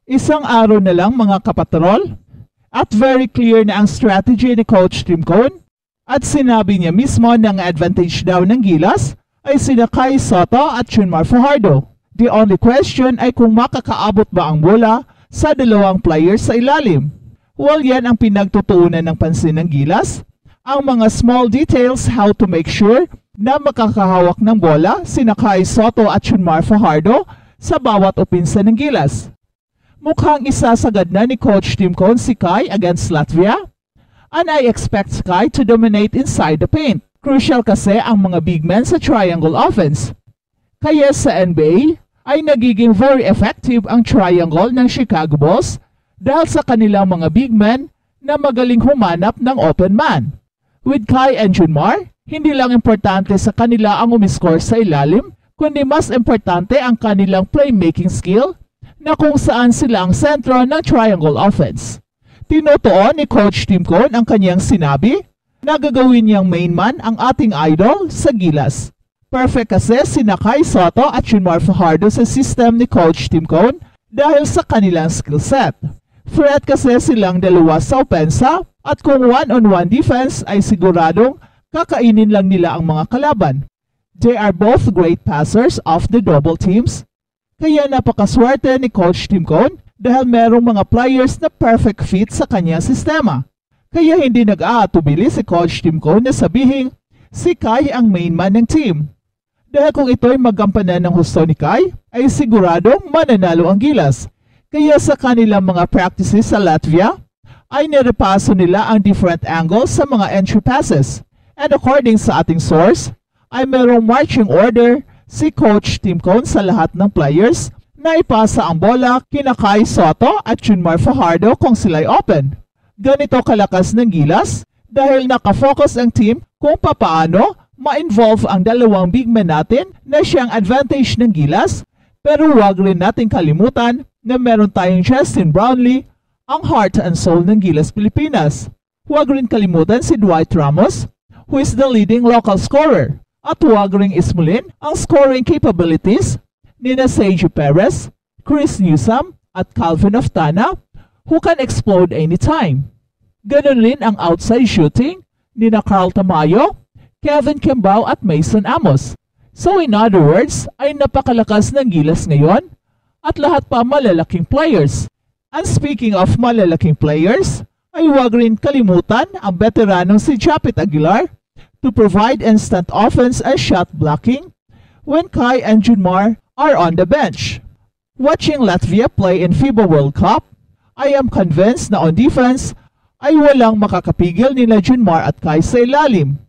Isang araw na lang mga kapatrol, at very clear na ang strategy ni Coach Tim Cone, at sinabi niya mismo na ang advantage daw ng Gilas ay sina Kai Sotto at Junmar Fajardo. The only question ay kung makakaabot ba ang bola sa dalawang players sa ilalim. Well, yan ang pinagtutuunan ng pansin ng Gilas, ang mga small details how to make sure na makakahawak ng bola sina Kai Sotto at Junmar Fajardo sa bawat opinsa ng Gilas. Mukhang isasagad na ni Coach Tim Cone si Kai against Latvia, and I expect Kai to dominate inside the paint. Crucial kasi ang mga big men sa triangle offense. Kaya sa NBA ay nagiging very effective ang triangle ng Chicago Bulls dahil sa kanilang mga big men na magaling humanap ng open man. With Kai and Junmar, hindi lang importante sa kanila ang umiscore sa ilalim, kundi mas importante ang kanilang playmaking skill na kung saan sila ang sentro ng triangle offense. Tinutuon ni Coach Tim Cone ang kanyang sinabi na gagawin niyang main man ang ating idol sa Gilas. Perfect kasi sina Kai Sotto at Junmar Fajardo sa system ni Coach Tim Cone dahil sa kanilang skill set. Threat kasi silang dalawa sa opensa at kung one-on-one defense ay siguradong kakainin lang nila ang mga kalaban. They are both great passers of the double teams. Kaya napakaswerte ni Coach Tim Cone dahil merong mga players na perfect fit sa kanyang sistema. Kaya hindi nag-aatubili si Coach Tim Cone na sabihin si Kai ang main man ng team. Dahil kung ito'y maggampanan ng husto ni Kai, ay siguradong mananalo ang Gilas. Kaya sa kanilang mga practices sa Latvia, ay nirepaso nila ang different angles sa mga entry passes. And according sa ating source, ay merong marching order si Coach Tim Cone sa lahat ng players na ipasa ang bola kina Kai Sotto at Junmar Fajardo kung sila'y open. Ganito kalakas ng Gilas dahil nakafocus ang team kung papaano ma-involve ang dalawang big men natin na siyang advantage ng Gilas, pero huwag rin natin kalimutan na meron tayong Justin Brownlee, ang heart and soul ng Gilas Pilipinas. Huwag rin kalimutan si Dwight Ramos, who is the leading local scorer. At huwag ring ismulin ang scoring capabilities ni Sergio Perez, Chris Newsome at Calvin Oftana, who can explode anytime. Ganon rin ang outside shooting ni Carl Tamayo, Kevin Kimbao at Mason Amos. So in other words, ay napakalakas ng Gilas ngayon at lahat pa malalaking players. And speaking of malalaking players, ay huwag rin kalimutan ang veteranong si Japet Aguilar to provide instant offense and shot blocking when Kai and Junmar are on the bench. Watching Latvia play in FIBA World Cup, I am convinced na on defense ay walang makakapigil nila Junmar at Kai sa ilalim.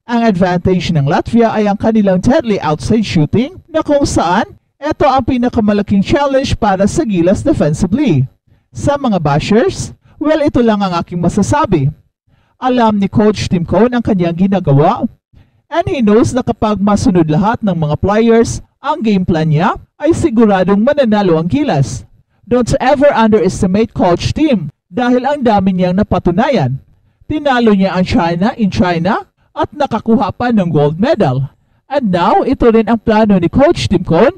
Ang advantage ng Latvia ay ang kanilang deadly outside shooting na kung saan ito ang pinakamalaking challenge para sa Gilas defensively. Sa mga bashers, well, ito lang ang aking masasabi. Alam ni Coach Tim Cone ang kanyang ginagawa, and he knows na kapag masunod lahat ng mga players ang game plan niya, ay siguradong mananalo ang Gilas. Don't ever underestimate Coach Tim dahil ang dami niyang napatunayan. Tinalo niya ang China in China at nakakuha pa ng gold medal. And now, ito rin ang plano ni Coach Tim Cone.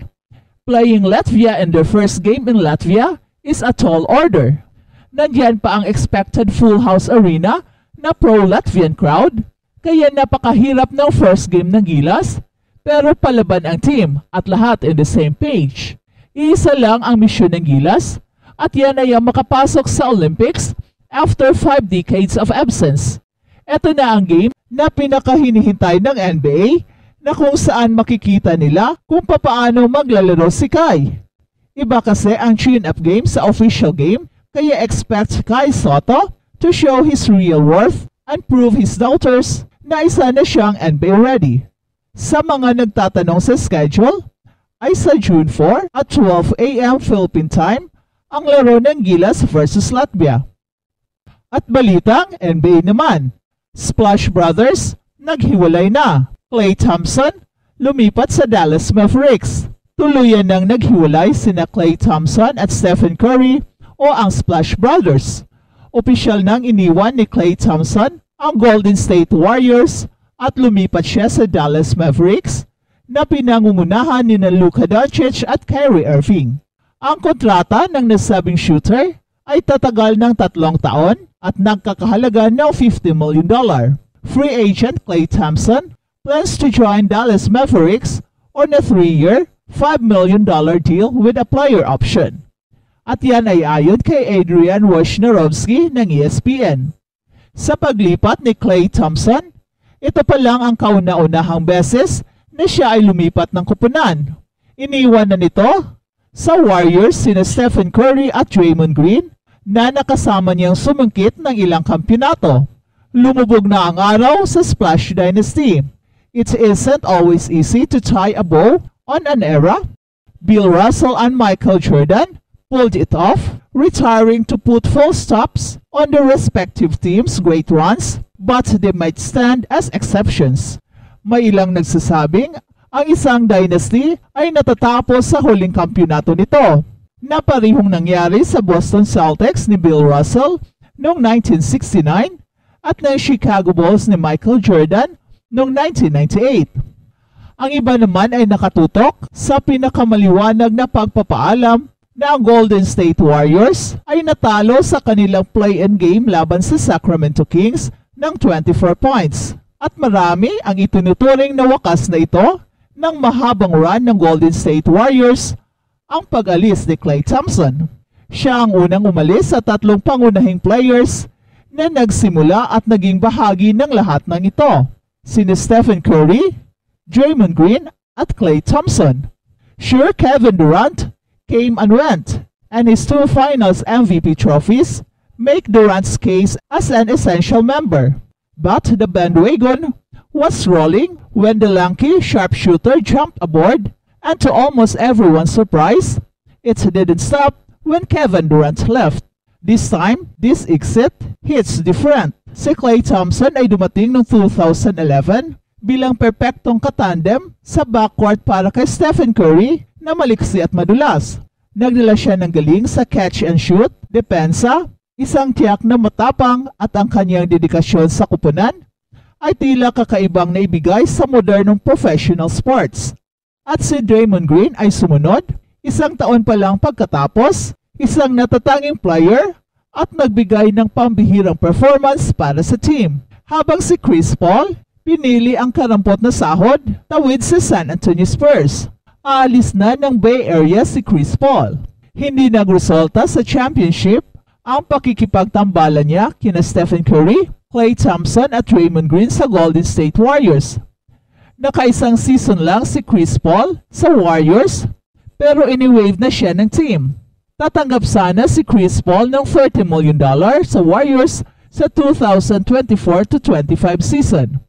Playing Latvia in their first game in Latvia is a tall order. Nandiyan pa ang expected full house arena na pro-Latvian crowd, kaya napakahirap ng first game ng Gilas, pero palaban ang team at lahat in the same page. Isa lang ang misyon ng Gilas, at yan ay ang makapasok sa Olympics after 5 decades of absence. Ito na ang game na pinakahinihintay ng NBA na kung saan makikita nila kung papaano maglalaro si Kai. Iba kasi ang chin-up game sa official game, kaya expect Kai Sotto to show his real worth and prove his doubters na isa na siyang NBA ready. Sa mga nagtatanong sa schedule, ay sa June 4 at 12 AM Philippine time ang laro ng Gilas versus Latvia. At balitang NBA naman, Splash Brothers naghiwalay na. Klay Thompson lumipat sa Dallas Mavericks. Tuluyan nang naghiwalay sina Klay Thompson at Stephen Curry o ang Splash Brothers. Opisyal nang iniwan ni Klay Thompson ang Golden State Warriors at lumipat siya sa Dallas Mavericks na pinangungunahan ni Luka Doncic at Kyrie Irving. Ang kontrata ng nasabing shooter ay tatagal ng 3 taon at nagkakahalaga ng $50 million. Free agent Klay Thompson plans to join Dallas Mavericks on a 3-year, $5 million deal with a player option. At yan ay ayon kay Adrian Wojnarowski ng ESPN. Sa paglipat ni Klay Thompson, ito pa lang ang kauna-unahang beses na siya ay lumipat ng koponan. Iniwan na nito sa Warriors sina Stephen Curry at Draymond Green na nakasama niyang sumungkit ng ilang kampyonato. Lumubog na ang araw sa Splash Dynasty. It isn't always easy to tie a bow on an era. Bill Russell and Michael Jordan pulled it off, retiring to put full stops on their respective teams' great runs, but they might stand as exceptions. May ilang nagsasabing ang isang dynasty ay natatapos sa huling kampyonato nito, na parehong nangyari sa Boston Celtics ni Bill Russell noong 1969 at ng Chicago Bulls ni Michael Jordan noong 1998. Ang iba naman ay nakatutok sa pinakamaliwanag na pagpapaalam na ang Golden State Warriors ay natalo sa kanilang play-in game laban sa Sacramento Kings ng 24 points. At marami ang itinuturing na wakas na ito ng mahabang run ng Golden State Warriors, ang pag-alis ni Klay Thompson. Siya ang unang umalis sa 3 pangunahing players na nagsimula at naging bahagi ng lahat ng ito, sina Stephen Curry, Draymond Green at Klay Thompson. Sure, Kevin Durant came and went, and his 2 finals MVP trophies make Durant's case as an essential member. But the bandwagon was rolling when the lanky sharpshooter jumped aboard, and to almost everyone's surprise, it didn't stop when Kevin Durant left. This time, this exit hits different. Si Klay Thompson ay dumating noong 2011 bilang perpektong katandem sa backcourt para kay Stephen Curry na maliksi at madulas. Nagdala siya ng galing sa catch and shoot, depensa, isang tiyak na matapang at ang kanyang dedikasyon sa kupunan ay tila kakaibang naibigay sa modernong professional sports. At si Draymond Green ay sumunod, 1 taon pa lang pagkatapos, isang natatanging player at nagbigay ng pambihirang performance para sa team. Habang si Chris Paul, pinili ang karampot na sahod tawid sa San Antonio Spurs. Aalis na ng Bay Area si Chris Paul. Hindi nagresulta sa championship ang pakikipagtambalan niya kina Stephen Curry, Klay Thompson at Draymond Green sa Golden State Warriors. Nakaisang season lang si Chris Paul sa Warriors pero ini-waive na siya ng team. Tatanggap sana si Chris Paul ng $30 million sa Warriors sa 2024-25 season.